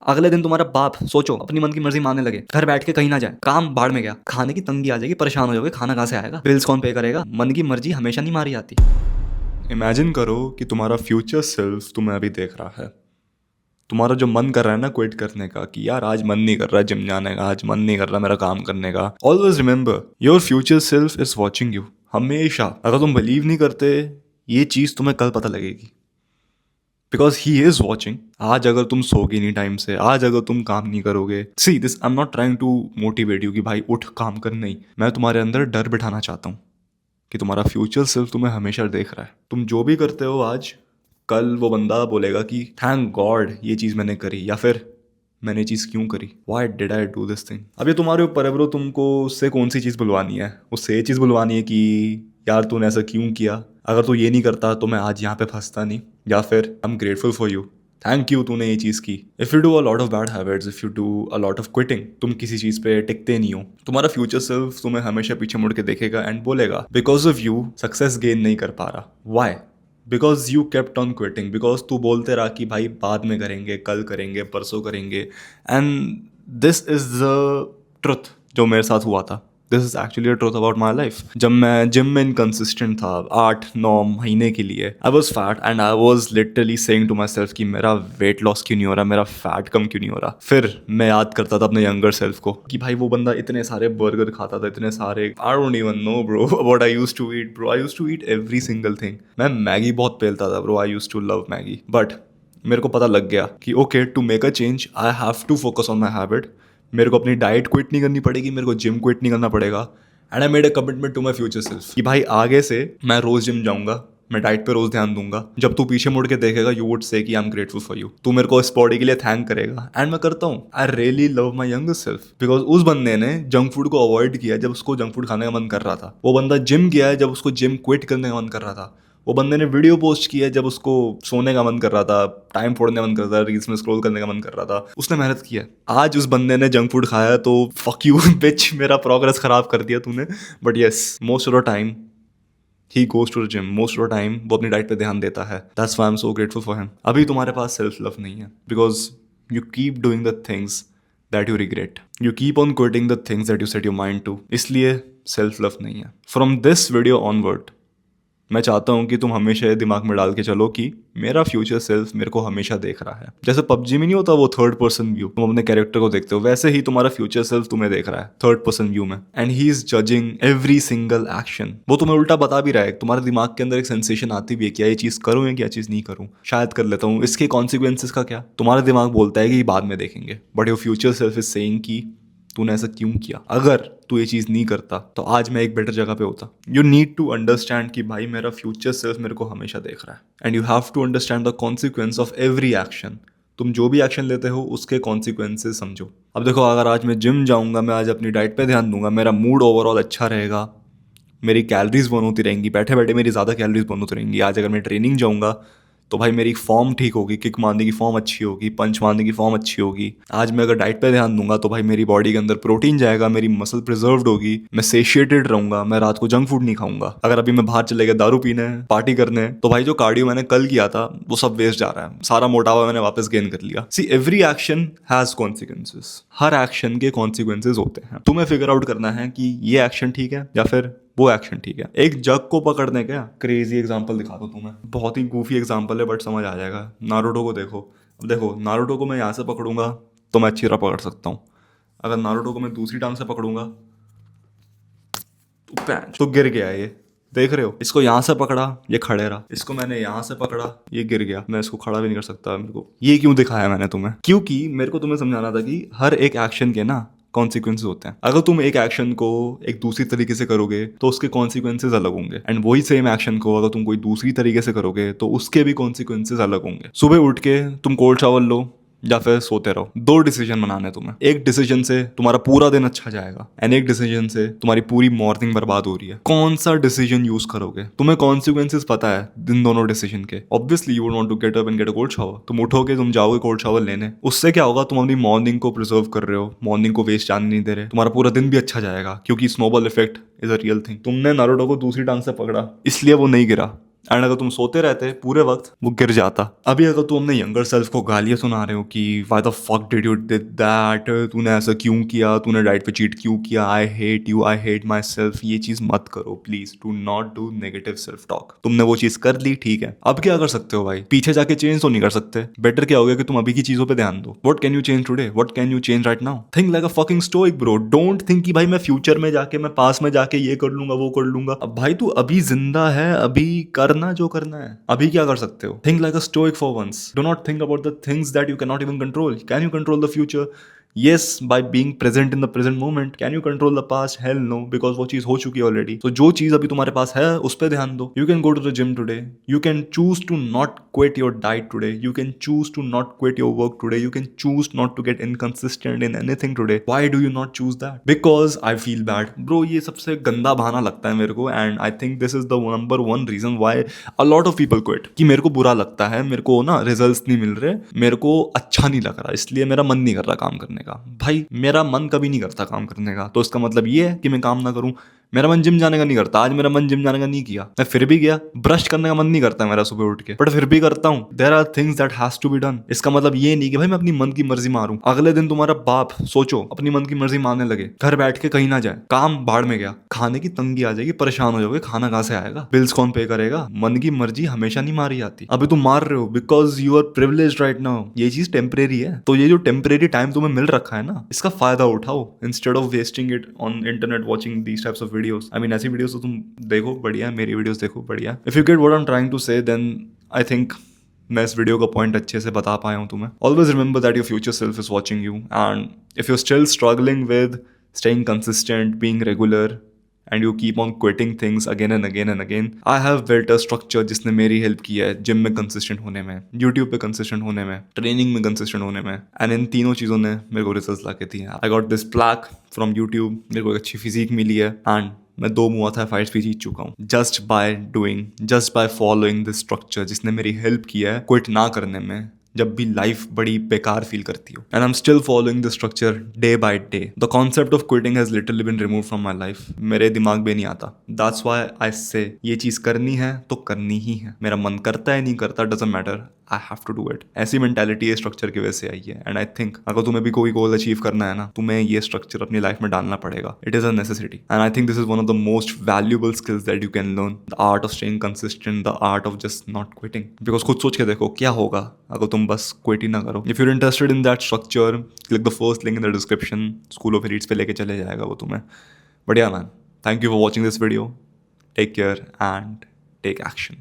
अगले दिन तुम्हारा बाप सोचो अपनी मन की मर्जी मानने लगे, घर बैठ के कहीं ना जाए, काम बाढ़ में गया, खाने की तंगी आ जाएगी, परेशान हो जाओगे, खाना कहाँ से आएगा, बिल्स कौन पे करेगा। मन की मर्जी हमेशा नहीं मारी जाती। इमेजिन करो कि तुम्हारा फ्यूचर सेल्फ तुम्हें अभी देख रहा है। तुम्हारा जो मन कर रहा है ना क्विट करने का, कि यार आज मन नहीं कर रहा जिम जाने का, आज मन नहीं कर रहा मेरा काम करने का, always remember your future self is watching you. हमेशा। अगर तुम बिलीव नहीं करते, ये चीज़ तुम्हें कल पता लगेगी, बिकॉज ही इज वॉचिंग। आज अगर तुम सोगे नहीं टाइम से, आज अगर तुम काम नहीं करोगे, see this I am not trying to motivate you कि भाई उठ काम कर, नहीं, मैं तुम्हारे अंदर डर बिठाना चाहता हूँ कि तुम्हारा फ्यूचर सेल्फ तुम्हें हमेशा देख रहा है। तुम जो भी करते हो आज, कल वो बंदा बोलेगा कि थैंक गॉड ये चीज़ मैंने करी, या फिर मैंने चीज़ क्यों करी, why did I do this thing. अब ये तुम्हारे ऊपर है ब्रो, तुमको उससे कौन सी चीज़ बुलवानी है। उससे ये चीज़ बुलवानी है कि यार तूने ऐसा क्यों किया, अगर तू ये नहीं करता तो मैं आज यहाँ पे फंसता नहीं, या फिर I am grateful for you, thank you तूने ये चीज़ की। If you do a lot of bad habits, if you do a lot of quitting, तुम किसी चीज़ पे टिकते नहीं हो, तुम्हारा फ्यूचर सेल्फ तुम्हें हमेशा पीछे मुड़ के देखेगा एंड बोलेगा because of you success gain नहीं कर पा रहा। Why? Because you kept on quitting, because तू बोलते रहा कि भाई बाद में करेंगे, कल करेंगे, परसों करेंगे। And this is the truth जो मेरे साथ हुआ था। This is actually a truth about my life. जब मैं जिम में इनकन्सिस्टेंट था 8-9 महीने के लिए, I was fat and I was literally saying to myself कि मेरा वेट लॉस क्यों नहीं हो रहा, मेरा फैट कम क्यों नहीं हो रहा। फिर मैं याद करता था अपने यंगर सेल्फ को कि भाई वो बंदा इतने सारे बर्गर खाता था, इतने सारे, I don't even know bro what I used to eat. Bro I used to eat every single thing. मैं मैगी बहुत पेलता था bro, I used to love Maggi. But मेरे को पता लग गया कि okay, to make a change I have to focus on my habit. मेरे को अपनी डाइट क्विट नहीं करनी पड़ेगी, मेरे को जिम क्विट नहीं करना पड़ेगा। And I made a commitment to my future self कि भाई आगे से मैं रोज जिम जाऊंगा, मैं डाइट पे रोज ध्यान दूंगा। जब तू पीछे मुड़ के देखेगा, यू वुड से कि I am grateful for you, तू मेरे को इस बॉडी के लिए थैंक करेगा। एंड मैं करता हूँ। I really love my younger self, because उस बंदे ने जंक फूड को अवॉइड किया जब उसको जंक फूड खाने का मन कर रहा था। वो बंदा जिम गया है जब उसको जिम क्विट करने का मन कर रहा था। वो बंदे ने वीडियो पोस्ट किया जब उसको सोने का मन कर रहा था, टाइम फोड़ने का मन कर रहा था, रील्स में स्क्रॉल करने का मन कर रहा था। उसने मेहनत किया। आज उस बंदे ने जंक फूड खाया तो फक यू बिच, मेरा प्रोग्रेस खराब कर दिया तूने। But yes, most of the time he goes to the gym, most of the time वो अपनी डाइट पे ध्यान देता है। That's why I am so grateful for him. अभी तुम्हारे पास सेल्फ लव नहीं है, because you keep doing the things that you regret, you keep on quitting the things that you set your mind to, इसलिए self love नहीं है। From this video onward मैं चाहता हूँ कि तुम हमेशा ये दिमाग में डाल के चलो कि मेरा फ्यूचर सेल्फ मेरे को हमेशा देख रहा है। जैसे पबजी में नहीं होता वो थर्ड पर्सन व्यू, तुम अपने कैरेक्टर को देखते हो, वैसे ही तुम्हारा फ्यूचर सेल्फ तुम्हें देख रहा है थर्ड पर्सन व्यू में। And he is judging every single action. वो तुम्हें उल्टा बता भी रहा है। तुम्हारे दिमाग के अंदर एक सेंसेशन आती भी है कि ये चीज करूँ या क्या चीज नहीं करूँ, शायद कर लेता हूँ, इसके कॉन्सिक्वेंसेस का क्या। तुम्हारा दिमाग बोलता है कि बाद में देखेंगे, but your future self is saying कि तूने ऐसा क्यों किया। अगर तू ये चीज़ नहीं करता तो आज मैं एक बेटर जगह पे होता। यू नीड टू अंडरस्टैंड कि भाई मेरा फ्यूचर सेल्फ मेरे को हमेशा देख रहा है। And you have to understand the consequence of every action. तुम जो भी एक्शन लेते हो उसके कॉन्सिक्वेंसेस समझो। अब देखो, अगर आज मैं जिम जाऊंगा, मैं आज अपनी डाइट पे ध्यान दूंगा, मेरा मूड ओवरऑल अच्छा रहेगा, मेरी कैलोरीज बर्न होती रहेंगी, बैठे बैठे मेरी ज़्यादा कैलोरीज बर्न होती रहेंगी। आज अगर मैं ट्रेनिंग जाऊंगा तो भाई मेरी फॉर्म ठीक होगी, किक मारने की फॉर्म अच्छी होगी, पंच मारने की फॉर्म अच्छी होगी। आज मैं अगर डाइट पे ध्यान दूंगा तो भाई मेरी बॉडी के अंदर प्रोटीन जाएगा, मेरी मसल प्रिजर्व्ड होगी, मैं सेशिएटेड रहूंगा, मैं रात को जंक फूड नहीं खाऊंगा। अगर अभी मैं बाहर चले गया दारू पीने, पार्टी करने, तो भाई जो कार्डियो मैंने कल किया था वो सब वेस्ट जा रहा है, सारा मोटापा मैंने वापस गेन कर लिया। See every action has consequences. Her action के कॉन्सिक्वेंसेस होते हैं। तुम्हें फिगर आउट करना है कि ये एक्शन ठीक है या फिर वो एक्शन ठीक है। एक जग को पकड़ने का क्रेजी एग्जांपल दिखा दो तुम्हें, बहुत ही गूफी एग्जांपल है बट समझ आ जाएगा। नारुतो को देखो। अब देखो, नारुतो को मैं यहाँ से पकड़ूंगा तो मैं अच्छी तरह पकड़ सकता हूँ। अगर नारुतो को मैं दूसरी टांग से पकड़ूंगा तो गिर गया ये। देख रहे हो, इसको यहाँ से पकड़ा, ये खड़े रहा। इसको मैंने यहाँ से पकड़ा, ये गिर गया। मैं इसको खड़ा भी नहीं कर सकता। मेरे को ये क्यों दिखाया मैंने तुम्हें? क्योंकि मेरे को तुम्हें समझाना था कि हर एक एक्शन के ना कॉन्सिक्वेंसेज होते हैं। अगर तुम एक एक्शन को एक दूसरी तरीके से करोगे तो उसके कॉन्सिक्वेंसेज अलग होंगे। एंड वही सेम एक्शन को अगर तुम कोई दूसरी तरीके से करोगे तो उसके भी कॉन्सिक्वेंसेज अलग होंगे। सुबह उठ के तुम कोल्ड शावर लो या फिर सोते रहो, दो डिसीजन बनाने तुम्हें। एक डिसीजन से तुम्हारा पूरा दिन अच्छा जाएगा एंड एक डिसीजन से तुम्हारी पूरी मॉर्निंग बर्बाद हो रही है। कौन सा डिसीजन यूज करोगे? तुम्हें कॉन्सिक्वेंसेस पता है दिन दोनों डिसीजन के। Obviously you would want to get up and get a cold shower. तुम उठोगे, तुम जाओगे कोल्ड शावर लेने, उससे क्या होगा? तुम अपनी मॉर्निंग को प्रिजर्व कर रहे हो, मॉर्निंग को वेस्ट जाने नहीं दे रहे, तुम्हारा पूरा दिन भी अच्छा जाएगा क्योंकि snowball effect is a real thing. तुमने नारुतो को दूसरी टांग से पकड़ा इसलिए वो नहीं गिरा। एंड अगर तुम सोते रहते पूरे वक्त वो गिर जाता। अभी अगर तुम अपने यंगर सेल्फ को गालियां सुना रहे हो कि why the fuck did you did that, तूने ऐसा क्यों किया, तूने डाइट पे चीट क्यों किया, I hate you, I hate my self, ये चीज मत करो please. Do not do negative self talk. तुमने वो चीज कर ली, ठीक है, अब क्या कर सकते हो भाई? पीछे जाके चेंज तो नहीं कर सकते। बेटर क्या होगा कि तुम अभी की चीजों पे ध्यान दो। What can you change today, what can you change right now? Think like a fucking stoic bro. Don't think कि भाई मैं फ्यूचर में जाके, मैं पास में जाके ये कर लूंगा वो कर लूंगा। अब भाई तू अभी जिंदा है, अभी करना जो करना है। अभी क्या कर सकते हो? Think like a stoic for once. Do not think about the things that you can not even control. Can you control the future? Yes, by being present in the present moment. Can you control the past? Hell no, because वो चीज हो चुकी है already. तो जो चीज अभी तुम्हारे पास है उस पर ध्यान दो। You can go to the gym today. You can choose to not quit your diet today. You can choose to not quit your work today. You can choose not to get inconsistent in anything today. Why do you not choose that? Because I feel bad. Bro, ये सबसे गंदा बहाना लगता है मेरे को, and I think this is the number one reason why a lot of people quit. कि मेरे को बुरा लगता है, मेरे को ना रिजल्ट्स नहीं मिल रहे, मेरे को अच्छा नहीं लग रहा, इसलिए मेरा मन नहीं कर रहा काम करने का। भाई मेरा मन कभी नहीं करता काम करने का, तो इसका मतलब ये है कि मैं काम ना करूं। मेरा मन जिम जाने का नहीं करता, आज मेरा मन जिम जाने का नहीं किया, मैं फिर भी गया। ब्रश करने का मन नहीं करता मेरा सुबह उठ के, बट फिर भी करता हूं। There are things that has to be done. इसका मतलब ये नहीं कि भाई मैं अपनी मन की मर्जी मारूं। अगले दिन तुम्हारा बाप सोचो अपनी मन की मर्जी मारने लगे, घर बैठ के कहीं ना जाए, काम बाढ़ में गया, खाने की तंगी आ जाएगी, परेशान हो जाओगे, खाना कहां से आएगा, बिल्स कौन पे करेगा? मन की मर्जी हमेशा नहीं मारी जाती। अभी तुम मार रहे हो because you are privileged right now. ये चीज टेम्परेरी है, तो ये जो टेम्परेरी टाइम तुम्हें मिल रखा है ना, इसका फायदा उठाओ instead of wasting it on internet watching these types of videos. I mean ऐसी वीडियोस तो तुम देखो, बढ़िया, मेरी वीडियोस देखो, बढ़िया। If you get what I am trying to say, then I think मैं इस वीडियो का पॉइंट अच्छे से बता पाया हूँ तुम्हें। Always remember that your future self is watching you, and if you still struggling with staying consistent, being regular, and you keep on quitting things again and again and again, I have built a structure जिसने मेरी help की है gym में consistent होने में, YouTube पे consistent होने में, ट्रेनिंग में कंसिस्टेंट होने में, एंड इन तीनों चीज़ों ने मेरे को रिजल्ट ला के दिए। I got this plaque from YouTube, मेरे को एक अच्छी फिजिक मिली है, एंड मैं 2 मुआथा फाइट्स भी जीत चुका हूँ just by doing, just by following this structure जिसने मेरी हेल्प किया है क्विट ना करने में जब भी लाइफ बड़ी बेकार फील करती हो। And I am still following the structure day by day. The concept of quitting has literally been remove from my life. मेरे दिमाग में नहीं आता। दैट्स व्हाई आई से ये चीज करनी है तो करनी ही है, मेरा मन करता है नहीं करता doesn't matter, I have to do it. ऐसी मेंटालिटी स्ट्रक्चर की वजह से आई है, एंड आई थिंक अगर तुम्हें भी कोई गोल अचीव करना है ना, तुम्हें ये स्ट्रक्चर अपनी लाइफ में डालना पड़ेगा। It is a necessity, and I think this is one of the most valuable skills that you can learn, the art of staying consistent, the art of just not quitting. Because खुद सोच के देखो क्या होगा अगर तुम बस quit ही ना करो। If you're interested in that structure, click the first link in the description, school of elites पे लेके चले जाएगा वो तुम्हें। बढ़िया man, thank you for watching this video, take care and take action.